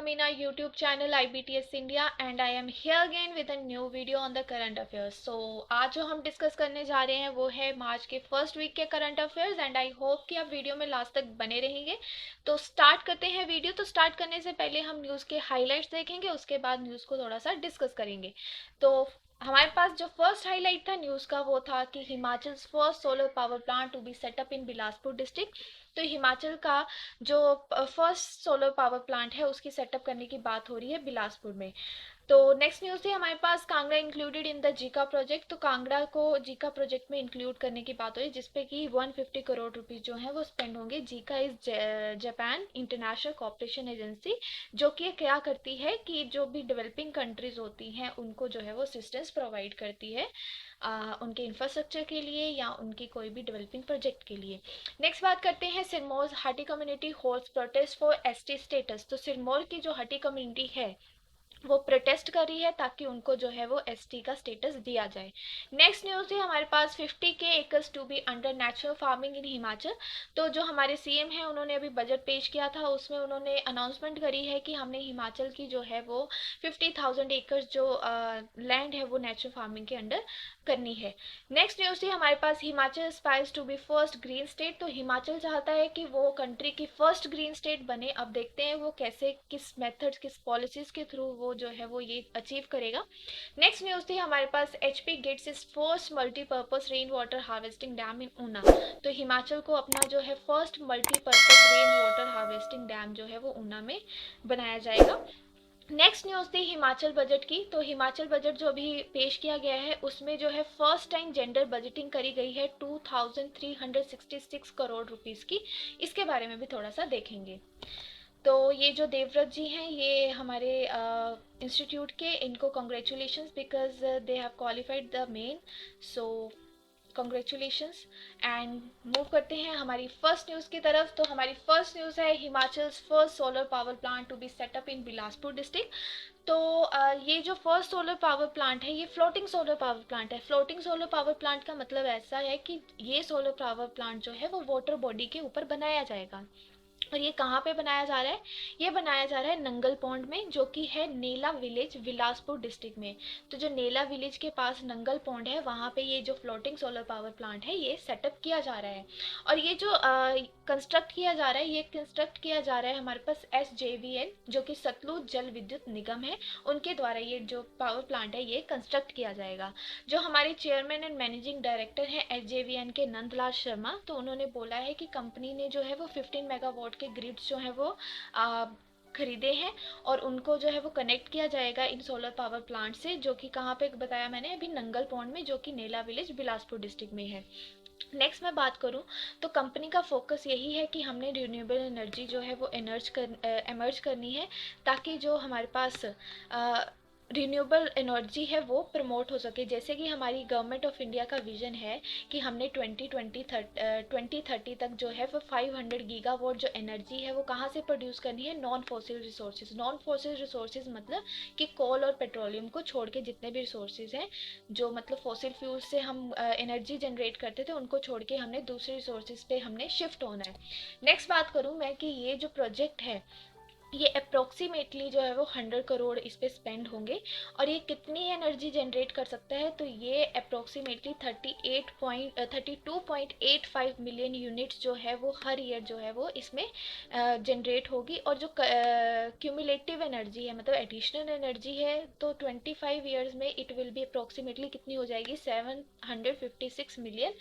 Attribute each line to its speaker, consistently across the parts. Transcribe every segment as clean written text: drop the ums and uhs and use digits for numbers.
Speaker 1: welcome in our YouTube channel IBTS India and I am here again with a new video on the current affairs. So आज जो हम discuss करने जा रहे हैं वो है मार्च के फर्स्ट वीक के current affairs and I hope कि आप वीडियो में लास्ट तक बने रहेंगे। तो स्टार्ट करते हैं वीडियो। तो स्टार्ट करने से पहले हम न्यूज़ के हाईलाइट्स देखेंगे, उसके बाद न्यूज़ को थोड़ा सा डिस्कस करेंगे। तो हमारे पास जो फर्स्ट हाईलाइट था न्यूज़ का वो था कि Himachal first solar power plant to be set up in Bilaspur district. तो हिमाचल का जो फर्स्ट सोलर पावर प्लांट है उसकी सेटअप करने की बात हो रही है बिलासपुर में। तो नेक्स्ट न्यूज़ है हमारे पास Kangra included in the JICA project. तो कांगड़ा को जीका प्रोजेक्ट में इंक्लूड करने की बात हो रही है जिसपे कि 150 करोड़ रुपीस जो है वो स्पेंड होंगे। Zika is Japan international cooperation agency, जो कि क्या करती है कि जो भी डेवलपिंग कंट्रीज होती हैं उनको जो है वो असिस्टेंस प्रोवाइड करती है उनके इंफ्रास्ट्रक्चर के लिए या उनकी कोई भी डेवलपिंग प्रोजेक्ट के लिए। नेक्स्ट बात करते हैं Sirmaur Hati community holds protest for ST status. तो सिरमौर की जो हाटी कम्युनिटी है वो प्रोटेस्ट कर रही है ताकि उनको जो है वो एसटी का स्टेटस दिया जाए। नेक्स्ट न्यूज़ है हमारे पास 50 के acres to be under natural farming in Himachal. तो जो हमारे सीएम हैं उन्होंने अभी बजट पेश किया था, उसमें उन्होंने अनाउंसमेंट करी है कि हमने हिमाचल की जो है वो 50,000 एकर्स जो लैंड है वो नेचुरल फार्मिंग के अंडर करनी है। नेक्स्ट न्यूज़ है हमारे पास Himachal aspires to be first green state. तो हिमाचल चाहता है कि वो कंट्री की फर्स्ट ग्रीन स्टेट बने। अब देखते हैं वो कैसे, किस मेथड्स, किस पॉलिसीज के थ्रू वो जो है वो ये अचीव करेगा। नेक्स्ट न्यूज़ थी हमारे पास HP gets is first multipurpose rain water harvesting dam in Una. तो हिमाचल को अपना जो है first multipurpose rain water harvesting dam जो है वो ऊना में बनाया जाएगा। नेक्स्ट न्यूज़ थी हिमाचल बजट की। तो हिमाचल बजट जो अभी पेश किया गया है उसमें जो है फर्स्ट टाइम जेंडर बजटिंग करी गई है 2366 करोड़ रुपीस की। इसके बारे में भी थोड़ा सा देखेंगे। तो ये जो देवव्रत जी हैं ये हमारे इंस्टीट्यूट के, इनको congratulations because they have qualified the main. So congratulations and move करते हैं हमारी फर्स्ट न्यूज़ की तरफ। तो हमारी फर्स्ट न्यूज़ है Himachal first solar power plant to be set up in Bilaspur district. तो ये जो फर्स्ट सोलर पावर प्लांट है ये फ्लोटिंग सोलर पावर प्लांट है। फ्लोटिंग सोलर पावर प्लांट का मतलब ऐसा है कि ये सोलर पावर प्लांट जो है वो वाटर बॉडी के ऊपर बनाया जाएगा। और ये कहाँ पे बनाया जा रहा है? ये बनाया जा रहा है नंगल पॉन्ड में, जो कि है नेला विलेज बिलासपुर डिस्ट्रिक्ट में। तो जो नेला विलेज के पास नंगल पॉन्ड है वहाँ पे ये जो फ्लोटिंग सोलर पावर प्लांट है ये सेटअप किया जा रहा है। और ये जो कंस्ट्रक्ट किया जा रहा है ये कंस्ट्रक्ट किया जा रहा है हमारे पास SJVN, जो कि सतलुज जल विद्युत निगम है, उनके द्वारा ये जो पावर प्लांट है ये कंस्ट्रक्ट किया जाएगा। जो हमारे चेयरमैन एंड मैनेजिंग डायरेक्टर हैं SJVN के नंदलाल शर्मा, तो उन्होंने बोला है कि कंपनी ने जो है वो 15 मेगावाट के ग्रिड्स जो है वो खरीदे हैं और उनको जो है वो कनेक्ट किया जाएगा इन सोलर पावर प्लांट से, जो कि कहाँ पे बताया मैंने अभी, नंगल पॉन्ड में, जो कि नेला विलेज बिलासपुर डिस्ट्रिक्ट में है। नेक्स्ट मैं बात करूं तो कंपनी का फोकस यही है कि हमने रिन्यूएबल एनर्जी जो है वो एमर्ज करनी है ताकि जो हमारे पास रिन्यूएबल एनर्जी है वो प्रमोट हो सके। जैसे कि हमारी गवर्नमेंट ऑफ इंडिया का विजन है कि हमने 2030 तक जो है वो 500 गीगावाट जो एनर्जी है वो कहाँ से प्रोड्यूस करनी है? Non fossil resources. Non fossil resources मतलब कि कोल और पेट्रोलियम को छोड़ के जितने भी रिसोर्सेज हैं, जो मतलब फॉसिल फ्यूल से हम एनर्जी जनरेट करते थे, उनको छोड़ के हमने दूसरे रिसोर्सेज पे हमने शिफ्ट होना है। नेक्स्ट बात करूँ मैं कि ये जो प्रोजेक्ट है ये अप्रोक्सीमेटली जो है वो 100 करोड़ इस पे स्पेंड होंगे। और ये कितनी एनर्जी जनरेट कर सकता है? तो ये अप्रोक्सीमेटली 32.85 मिलियन यूनिट्स जो है वो हर ईयर जो है वो इसमें जनरेट होगी। और जो क्यूमुलेटिव एनर्जी है मतलब एडिशनल एनर्जी है, तो 25 ईयर्स में इट विल बी अप्रोक्सीमेटली कितनी हो जाएगी? 756 मिलियन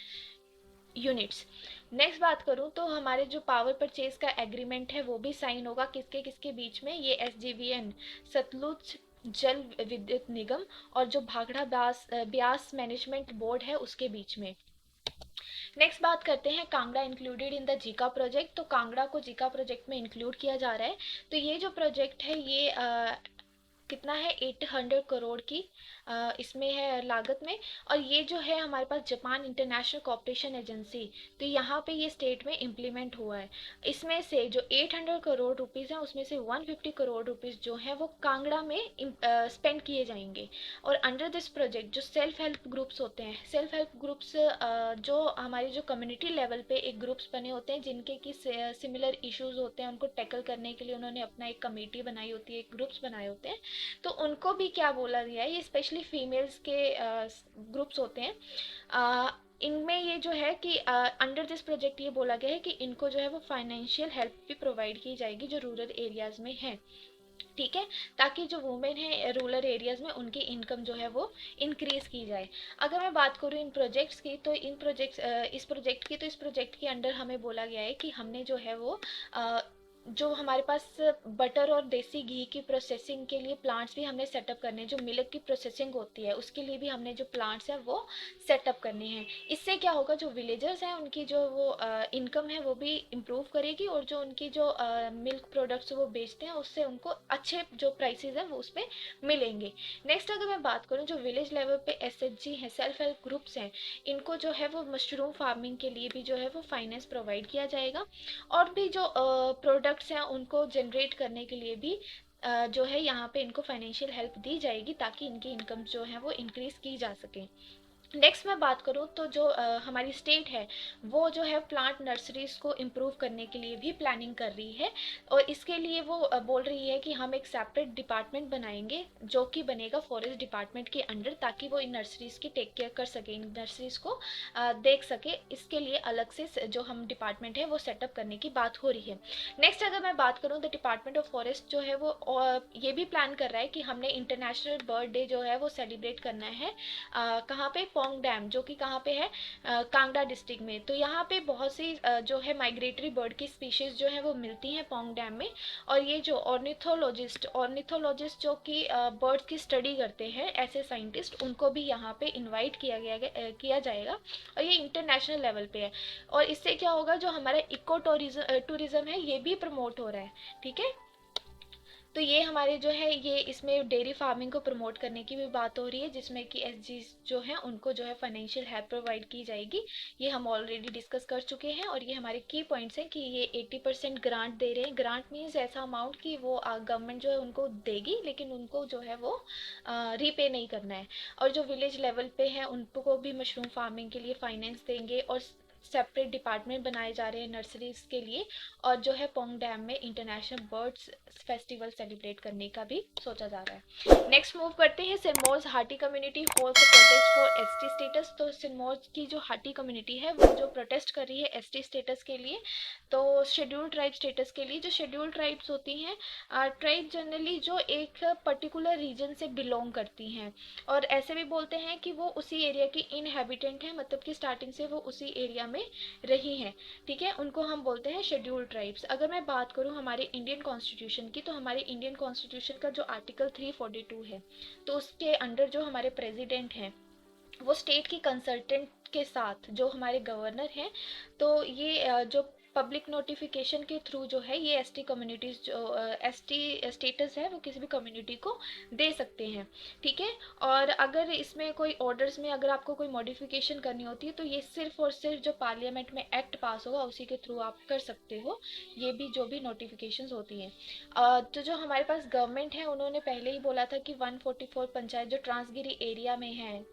Speaker 1: यूनिट्स। नेक्स्ट बात करूं तो हमारे जो पावर परचेज का एग्रीमेंट है वो भी साइन होगा किसके किसके बीच में? ये SJVN सतलुज जल विद्युत निगम और जो भाखड़ा ब्यास मैनेजमेंट बोर्ड है उसके बीच में। नेक्स्ट बात करते हैं Kangra included in the JICA project. तो कांगड़ा को जीका प्रोजेक्ट में इंक्लूड किया जा रहा है। तो ये जो प्रोजेक्ट है ये कितना है 800 करोड़ की इसमें है लागत में। और ये जो है हमारे पास जापान इंटरनेशनल कोऑपरेशन एजेंसी, तो यहाँ पे ये स्टेट में इम्प्लीमेंट हुआ है। इसमें से जो 800 करोड़ रुपीज़ हैं उसमें से 150 करोड़ रुपीज़ जो है वो कांगड़ा में स्पेंड किए जाएंगे। और अंडर दिस प्रोजेक्ट जो सेल्फ हेल्प ग्रुप्स होते हैं, सेल्फ हेल्प ग्रुप्स जो हमारे जो कम्युनिटी लेवल पे एक ग्रुप्स बने होते हैं जिनके की सिमिलर इश्यूज होते हैं, उनको टैकल करने के लिए उन्होंने अपना एक कमेटी बनाई होती है, ग्रुप्स बनाए होते हैं। तो उनको भी क्या बोला गया है, ये स्पेशली फीमेल्स के ग्रुप्स होते हैं, इनमें ये जो है कि अंडर दिस प्रोजेक्ट ये बोला गया है कि इनको जो है वो फाइनेंशियल हेल्प भी प्रोवाइड की जाएगी जो रूरल एरियाज में है। ठीक है, ताकि जो वुमेन है रूरल एरियाज में उनकी इनकम जो है वो इंक्रीज की जाए। अगर मैं बात करूँ इन प्रोजेक्ट्स की, तो इन प्रोजेक्ट्स इस प्रोजेक्ट के अंडर हमें बोला गया है कि हमने जो है वो जो हमारे पास बटर और देसी घी की प्रोसेसिंग के लिए प्लांट्स भी हमने सेटअप करने हैं, जो मिल्क की प्रोसेसिंग होती है उसके लिए भी हमने जो प्लांट्स हैं वो सेटअप करने हैं। इससे क्या होगा, जो विलेजर्स हैं उनकी जो वो इनकम है वो भी इम्प्रूव करेगी, और जो उनकी जो मिल्क प्रोडक्ट्स वो बेचते हैं उससे उनको अच्छे जो प्राइसेस हैं वो उस पर मिलेंगे। नेक्स्ट अगर मैं बात करूँ, जो विलेज लेवल पे SHG हैं, सेल्फ हेल्प ग्रुप्स हैं, इनको जो है वो मशरूम फार्मिंग के लिए भी जो है वो फाइनेंस प्रोवाइड किया जाएगा। और भी जो प्रोडक्ट्स हैं उनको जनरेट करने के लिए भी जो है यहाँ पे इनको फाइनेंशियल हेल्प दी जाएगी ताकि इनकी इनकम जो है वो इंक्रीज की जा सके। नेक्स्ट मैं बात करूँ तो जो हमारी स्टेट है वो जो है प्लांट नर्सरीज को इम्प्रूव करने के लिए भी प्लानिंग कर रही है। और इसके लिए वो बोल रही है कि हम एक सेपरेट डिपार्टमेंट बनाएंगे जो कि बनेगा फॉरेस्ट डिपार्टमेंट के अंडर, ताकि वो इन नर्सरीज की टेक केयर कर सके, इन नर्सरीज को देख सके। इसके लिए अलग से जो हम डिपार्टमेंट है वो सेटअप करने की बात हो रही है। नेक्स्ट अगर मैं बात करूँ, द डिपार्टमेंट ऑफ फॉरेस्ट जो है वो ये भी प्लान कर रहा है कि हमने इंटरनेशनल बर्ड डे जो है वो सेलिब्रेट करना है कहाँ पे, पोंग डैम, जो कि कहाँ पे है, कांगड़ा डिस्ट्रिक्ट में। तो यहाँ पे बहुत सी जो है माइग्रेटरी बर्ड की स्पीशीज जो है वो मिलती हैं पोंग डैम में। और ये जो ऑर्निथोलॉजिस्ट जो कि बर्ड्स की स्टडी करते हैं, ऐसे साइंटिस्ट, उनको भी यहाँ पे इनवाइट किया जाएगा। और ये इंटरनेशनल लेवल पे है। और इससे क्या होगा, जो हमारा इको टूरिज्म है ये भी प्रमोट हो रहा है। ठीक है, तो ये हमारे जो है ये इसमें डेयरी फार्मिंग को प्रमोट करने की भी बात हो रही है, जिसमें कि SG जो है उनको जो है फाइनेंशियल हेल्प प्रोवाइड की जाएगी। ये हम ऑलरेडी डिस्कस कर चुके हैं, और ये हमारे की पॉइंट्स हैं कि ये 80% ग्रांट दे रहे हैं। ग्रांट मीन्स ऐसा अमाउंट कि वो गवर्नमेंट जो है उनको देगी, लेकिन उनको जो है वो रीपे नहीं करना है। और जो विलेज लेवल पे है उनको भी मशरूम फार्मिंग के लिए फाइनेंस देंगे, और सेपरेट डिपार्टमेंट बनाए जा रहे हैं नर्सरीज के लिए। और जो है पोंग डैम में इंटरनेशनल बर्ड्स फेस्टिवल सेलिब्रेट करने का भी सोचा जा रहा है। नेक्स्ट मूव करते हैं, Sirmaur Hati community hold protest for ST status. तो सिरमौर की जो हाटी कम्युनिटी है वो जो प्रोटेस्ट कर रही है ST स्टेटस के लिए, तो शेड्यूल्ड ट्राइब स्टेटस के लिए। जो शेड्यूल्ड ट्राइब्स होती हैं, ट्राइब जनरली जो एक पर्टिकुलर रीजन से बिलोंग करती हैं, और ऐसे भी बोलते हैं कि वो उसी एरिया की इनहेबिटेंट है, मतलब कि स्टार्टिंग से वो उसी एरिया में रही हैं। ठीक है, उनको हम बोलते हैं शेड्यूल्ड ट्राइब्स। अगर मैं बात करूं हमारे इंडियन कॉन्स्टिट्यूशन की, तो हमारे इंडियन कॉन्स्टिट्यूशन का जो आर्टिकल 342 है, तो उसके अंडर जो हमारे प्रेसिडेंट हैं वो स्टेट की कंसल्टेंट के साथ जो हमारे गवर्नर हैं, तो ये जो पब्लिक नोटिफिकेशन के थ्रू जो है ये ST कम्युनिटीज जो ST स्टेटस है वो किसी भी कम्युनिटी को दे सकते हैं। ठीक है, और अगर इसमें कोई ऑर्डर्स में अगर आपको कोई मॉडिफिकेशन करनी होती है तो ये सिर्फ और सिर्फ जो पार्लियामेंट में एक्ट पास होगा उसी के थ्रू आप कर सकते हो, ये भी जो भी नोटिफिकेशंस होती हैं। तो जो हमारे पास गवर्नमेंट है उन्होंने पहले ही बोला था कि 144 पंचायत जो ट्रांसगिरी एरिया में है,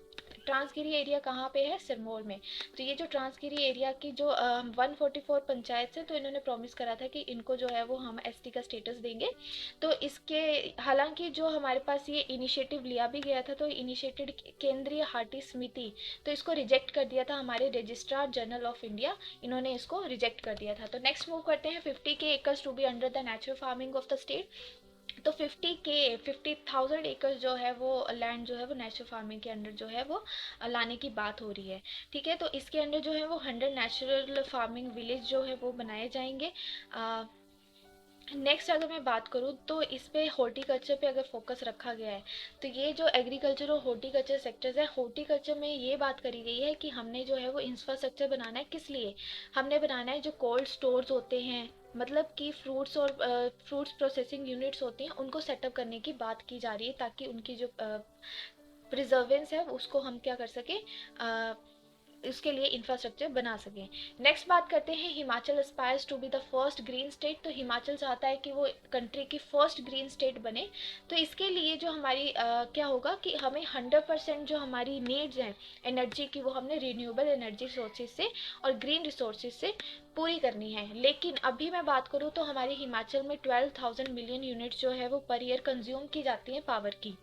Speaker 1: ट्रांसगिरी एरिया कहाँ पे है, सिरमौर में। तो ये जो ट्रांसगिरी एरिया की जो 144 पंचायत है, तो इन्होंने प्रॉमिस करा था कि इनको जो है वो हम ST का स्टेटस देंगे। तो इसके हालांकि जो हमारे पास ये इनिशिएटिव लिया भी गया था, तो इनिशिएटेड केंद्रीय हाटी समिति, तो इसको रिजेक्ट कर दिया था हमारे रजिस्ट्रार जनरल ऑफ इंडिया, इन्होंने इसको रिजेक्ट कर दिया था। तो नेक्स्ट मूव करते हैं, 50K acres to be under the natural farming of the state. तो 50,000 एकर्स जो है वो लैंड जो है वो नेचुरल फार्मिंग के अंडर जो है वो लाने की बात हो रही है। ठीक है, तो इसके अंडर जो है वो 100 नेचुरल फार्मिंग विलेज जो है वो बनाए जाएंगे। नेक्स्ट अगर मैं बात करूँ तो इस पे हॉर्टिकल्चर पे अगर फोकस रखा गया है, तो ये जो एग्रीकल्चर और हॉर्टिकल्चर सेक्टर्स है, हॉर्टिकल्चर में ये बात करी गई है कि हमने जो है वो इंफ्रास्ट्रक्चर बनाना है। किस लिए हमने बनाना है? जो कोल्ड स्टोर्स होते हैं, मतलब कि फ्रूट्स और फ्रूट्स प्रोसेसिंग यूनिट्स होती हैं, उनको सेटअप करने की बात की जा रही है, ताकि उनकी जो प्रिजर्वेंस है उसको हम क्या कर सके, इसके लिए इंफ्रास्ट्रक्चर बना सकें। नेक्स्ट बात करते हैं, Himachal aspires to be the first green state. तो हिमाचल चाहता है कि वो कंट्री की फर्स्ट ग्रीन स्टेट बने। तो इसके लिए जो हमारी क्या होगा कि हमें 100% जो हमारी नीड्स हैं एनर्जी की, वो हमने रिन्यूएबल एनर्जी सोर्सेज से और ग्रीन रिसोर्सेज से पूरी करनी है। लेकिन अभी मैं बात करूँ तो हमारे हिमाचल में 12,000 मिलियन यूनिट्स जो है वो पर ईयर कंज्यूम की जाती हैं पावर की,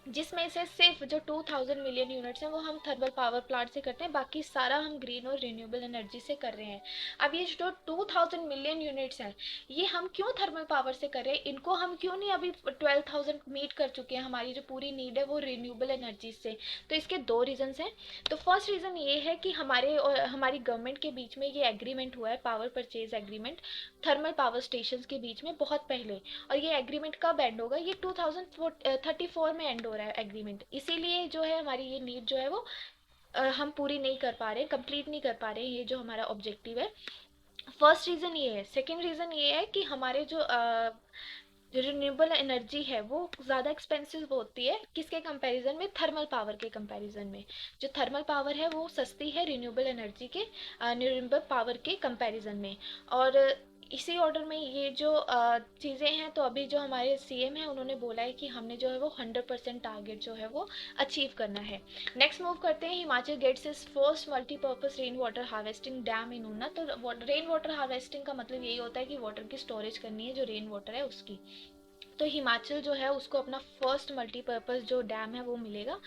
Speaker 1: जिसमें से सिर्फ जो 2000 मिलियन यूनिट्स हैं वो हम थर्मल पावर प्लांट से करते हैं, बाकी सारा हम ग्रीन और रिन्यूएबल एनर्जी से कर रहे हैं। अब ये जो 2000 मिलियन यूनिट्स हैं, ये हम क्यों थर्मल पावर से कर रहे हैं? इनको हम क्यों नहीं अभी 12,000 मीट कर चुके हैं? हमारी जो पूरी नीड है वो रिन्यूएबल एनर्जी से। तो इसके दो रीजंस हैं। तो फर्स्ट रीज़न ये है कि हमारे और हमारी गवर्नमेंट के बीच में ये एग्रीमेंट हुआ है, power purchase agreement, thermal power station के बीच में बहुत पहले। और ये एग्रीमेंट कब एंड होगा? ये 2034 में एंड हो रहा है एग्रीमेंट। इसीलिए जो है हमारी ये नीड जो है वो हम पूरी नहीं कर पा रहे, कंप्लीट नहीं कर पा रहे, ये जो हमारा ऑब्जेक्टिव है। फर्स्ट रीज़न ये है। सेकेंड रीज़न ये है कि हमारे जो रिन्यूएबल एनर्जी है वो ज़्यादा एक्सपेंसिव होती है, किसके कंपैरिजन में? थर्मल पावर के कंपैरिजन में। जो थर्मल पावर है वो सस्ती है रिन्यूएबल एनर्जी के, रिन्यूएबल पावर के कंपैरिजन में। और इसी ऑर्डर में ये जो चीज़ें हैं, तो अभी जो हमारे सीएम हैं उन्होंने बोला है कि हमने जो है वो 100% टारगेट जो है वो अचीव करना है। नेक्स्ट मूव करते हैं, Himachal gets is first multipurpose rain water harvesting dam in Una. तो रेन वाटर हार्वेस्टिंग का मतलब यही होता है कि वाटर की स्टोरेज करनी है, जो रेन वाटर है उसकी। तो हिमाचल जो है उसको अपना फर्स्ट मल्टीपर्पज़ जो डैम है वो मिलेगा,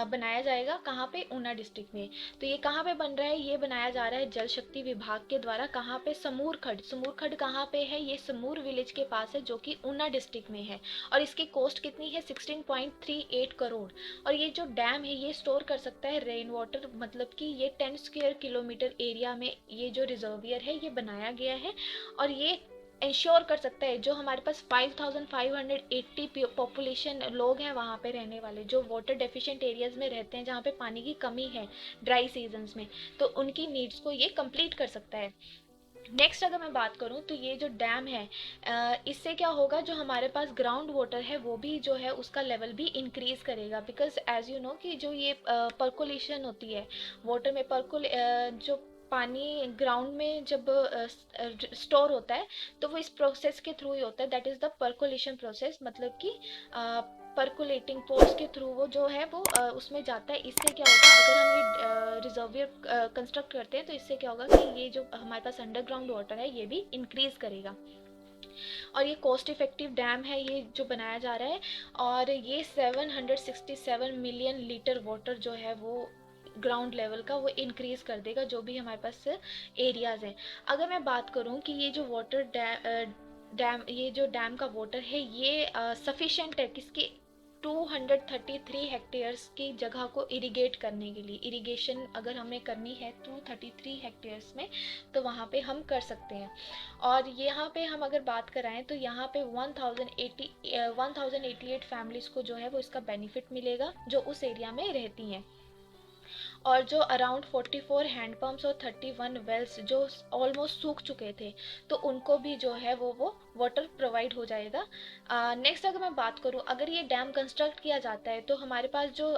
Speaker 1: बनाया जाएगा। कहाँ पे? ऊना डिस्ट्रिक्ट में। तो ये कहाँ पे बन रहा है? ये बनाया जा रहा है जल शक्ति विभाग के द्वारा। कहाँ पे? समूर खड्ड। समूर खड्ड कहाँ पे है? ये समूर विलेज के पास है, जो कि ऊना डिस्ट्रिक्ट में है। और इसकी कॉस्ट कितनी है? 16.38 करोड़। और ये जो डैम है ये स्टोर कर सकता है रेन वाटर, मतलब कि ये 10 स्क्वायर किलोमीटर एरिया में ये जो रिजर्वियर है ये बनाया गया है। और ये इंश्योर कर सकता है, जो हमारे पास 5580 पॉपुलेशन लोग हैं वहाँ पे रहने वाले, जो वाटर डेफिशिएंट एरियाज में रहते हैं, जहाँ पे पानी की कमी है ड्राई सीजन्स में, तो उनकी नीड्स को ये कंप्लीट कर सकता है। नेक्स्ट अगर मैं बात करूं तो ये जो डैम है, इससे क्या होगा? जो हमारे पास ग्राउंड वाटर है वो भी जो है उसका लेवल भी इंक्रीज करेगा, बिकॉज एज यू नो कि जो ये पर्कोलेशन होती है वाटर में, जो पानी ग्राउंड में जब स्टोर होता है, तो वो इस प्रोसेस के थ्रू ही होता है, that is the percolation process. मतलब कि पर्कुलेटिंग पोर्स के थ्रू वो जो है वो उसमें जाता है। इससे क्या होगा, अगर हम ये रिजर्वियर कंस्ट्रक्ट करते हैं, तो इससे क्या होगा कि ये जो हमारे पास अंडरग्राउंड वाटर है ये भी इंक्रीज करेगा। और ये कॉस्ट इफेक्टिव डैम है ये जो बनाया जा रहा है। और ये 767 मिलियन लीटर वाटर जो है वो ग्राउंड लेवल का वो इंक्रीज कर देगा, जो भी हमारे पास एरियाज हैं। अगर मैं बात करूं कि ये जो वाटर डैम ये जो डैम का वाटर है ये सफिशेंट है किसके? 233 हेक्टेयर्स की जगह को इरिगेट करने के लिए। इरिगेशन अगर हमें करनी है 233 हेक्टेयर्स में, तो वहाँ पे हम कर सकते हैं। और यहाँ पे हम अगर बात कराएं तो यहाँ पे 1088 फैमिलीज़ को जो है वो इसका बेनिफिट मिलेगा, जो उस एरिया में रहती हैं। और जो अराउंड 44 हैंडपम्प्स और 31 वेल्स जो ऑलमोस्ट सूख चुके थे, तो उनको भी जो है वो वाटर प्रोवाइड हो जाएगा। नेक्स्ट अगर मैं बात करूँ, अगर ये डैम कंस्ट्रक्ट किया जाता है तो हमारे पास जो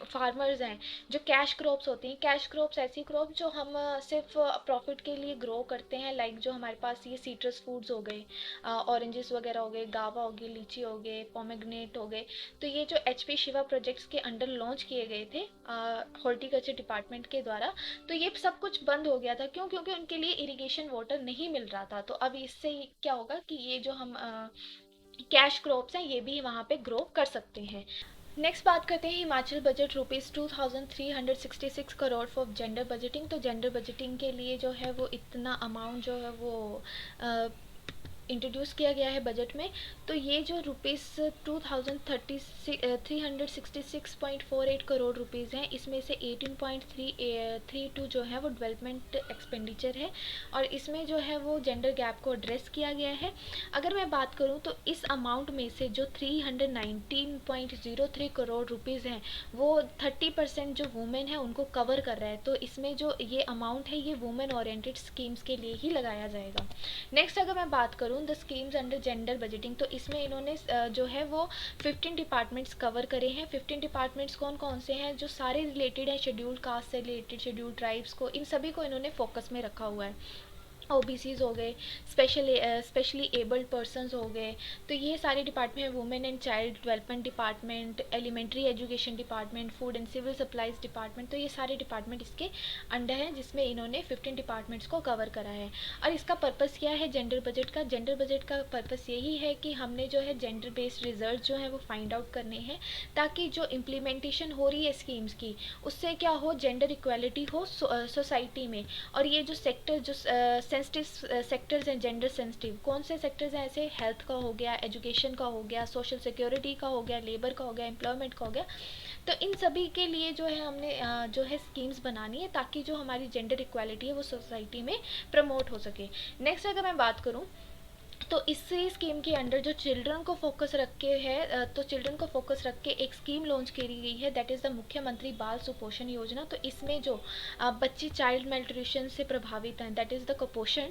Speaker 1: फार्मर्स हैं, जो कैश क्रॉप्स होती हैं, कैश क्रॉप्स ऐसी क्रॉप जो हम सिर्फ प्रॉफिट के लिए ग्रो करते हैं, लाइक जो हमारे पास ये सीट्रस फूड्स हो गए, ऑरेंजेस वगैरह हो गए, गावा हो गई, लीची हो गए, पोमेग्रेनेट हो गए। तो ये जो एचपी शिवा प्रोजेक्ट्स के अंडर लॉन्च किए गए थे हॉर्टिकल्चर डिपार्टमेंट के द्वारा, तो ये सब कुछ बंद हो गया था। क्यों? क्योंकि उनके लिए इरिगेशन वाटर नहीं मिल रहा था। तो अब इससे क्या होगा कि ये जो हम कैश क्रॉप्स हैं ये भी वहाँ पे ग्रो कर सकते हैं। नेक्स्ट बात करते हैं Himachal budget ₹2366 crore for gender budgeting. तो जेंडर बजटिंग के लिए जो है वो इतना अमाउंट जो है वो इंट्रोड्यूस किया गया है बजट में, तो ये जो रुपीज़ 366.48 करोड़ रुपीज़ हैं, इसमें से 18.332 जो है वो डेवलपमेंट एक्सपेंडिचर है, और इसमें जो है वो जेंडर गैप को एड्रेस किया गया है। अगर मैं बात करूँ तो इस अमाउंट में से जो 319.03 करोड़ रुपीज़ हैं वो 30% जो वुमेन है उनको कवर कर रहा है। तो इसमें जो ये अमाउंट है ये वुमेन ओरिएंटेड स्कीम्स के लिए ही लगाया जाएगा। नेक्स्ट अगर मैं बात करूँ the schemes under gender budgeting, तो इसमें इन्होंने जो है वो 15 डिपार्टमेंट्स कवर करे हैं। 15 डिपार्टमेंट्स कौन कौन से हैं, जो सारे रिलेटेड हैं शेड्यूल्ड कास्ट से रिलेटेड, शेड्यूल्ड ट्राइब्स को, इन सभी को इन्होंने फोकस में रखा हुआ है। ओबीसीज हो गए, स्पेशली एबल्ड पर्सनस हो गए, तो ये सारे डिपार्टमेंट हैं। Women and child development department, elementary education department, food and civil supplies department, तो ये सारे डिपार्टमेंट इसके अंडर हैं, जिसमें इन्होंने 15 डिपार्टमेंट्स को कवर करा है। और इसका पर्पस क्या है जेंडर बजट का? जेंडर बजट का पर्पस यही है कि हमने जो है जेंडर बेस्ड रिजल्ट जो है वो फाइंड आउट करने हैं, ताकि जो इम्प्लीमेंटेशन हो रही है स्कीम्स की उससे क्या हो, जेंडर इक्वालिटी हो सोसाइटी में। और ये जो सेक्टर जो सेंसिटिव सेक्टर्स हैं, जेंडर सेंसिटिव कौन से सेक्टर्स हैं ऐसे, हेल्थ का हो गया, एजुकेशन का हो गया, सोशल सिक्योरिटी का हो गया, लेबर का हो गया, एम्प्लॉयमेंट का हो गया, तो इन सभी के लिए जो है हमने जो है स्कीम्स बनानी है, ताकि जो हमारी जेंडर इक्वालिटी है वो सोसाइटी में प्रमोट हो सके। नेक्स्ट अगर मैं बात करूँ तो इसी स्कीम के अंडर जो चिल्ड्रन को फोकस रख के है, तो चिल्ड्रन को फोकस रख के एक स्कीम लॉन्च करी गई है, दैट इज़ द मुख्यमंत्री बाल सुपोषण योजना। तो इसमें जो बच्चे चाइल्ड मेल्ट्रिशन से प्रभावित हैं, दैट इज़ द कुपोषण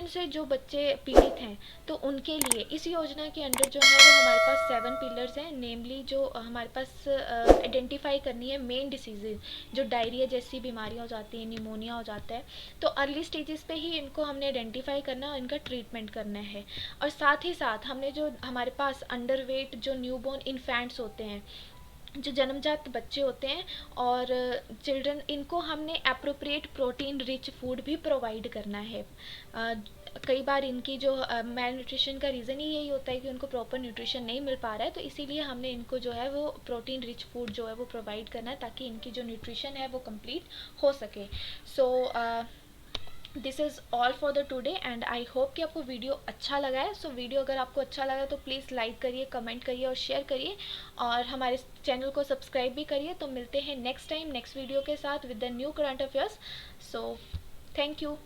Speaker 1: से जो बच्चे पीड़ित हैं, तो उनके लिए इस योजना के अंडर जो है वो हमारे पास 7 पिलर्स हैं। नेमली जो हमारे पास आइडेंटिफाई करनी है मेन डिसीजेज, जो डायरिया जैसी बीमारियाँ हो जाती हैं, निमोनिया हो जाता है, तो अर्ली स्टेजेस पे ही इनको हमने आइडेंटिफाई करना और इनका ट्रीटमेंट करना है। और साथ ही साथ हमने जो हमारे पास अंडरवेट जो न्यूबॉर्न इन्फेंट्स होते हैं, जो जन्मजात बच्चे होते हैं और चिल्ड्रन, इनको हमने अप्रोप्रिएट प्रोटीन रिच फूड भी प्रोवाइड करना है। कई बार इनकी जो मेल न्यूट्रिशन का रीज़न ही यही होता है कि उनको प्रॉपर न्यूट्रिशन नहीं मिल पा रहा है, तो इसीलिए हमने इनको जो है वो प्रोटीन रिच फूड जो है वो प्रोवाइड करना है, ताकि इनकी जो न्यूट्रिशन है वो कंप्लीट हो सके। So this is all for the today and I hope कि आपको वीडियो अच्छा लगा है। सो वीडियो अगर आपको अच्छा लगा तो प्लीज़ लाइक करिए, कमेंट करिए और शेयर करिए, और हमारे चैनल को सब्सक्राइब भी करिए। तो मिलते हैं नेक्स्ट टाइम नेक्स्ट वीडियो के साथ with the new current affairs. So thank you.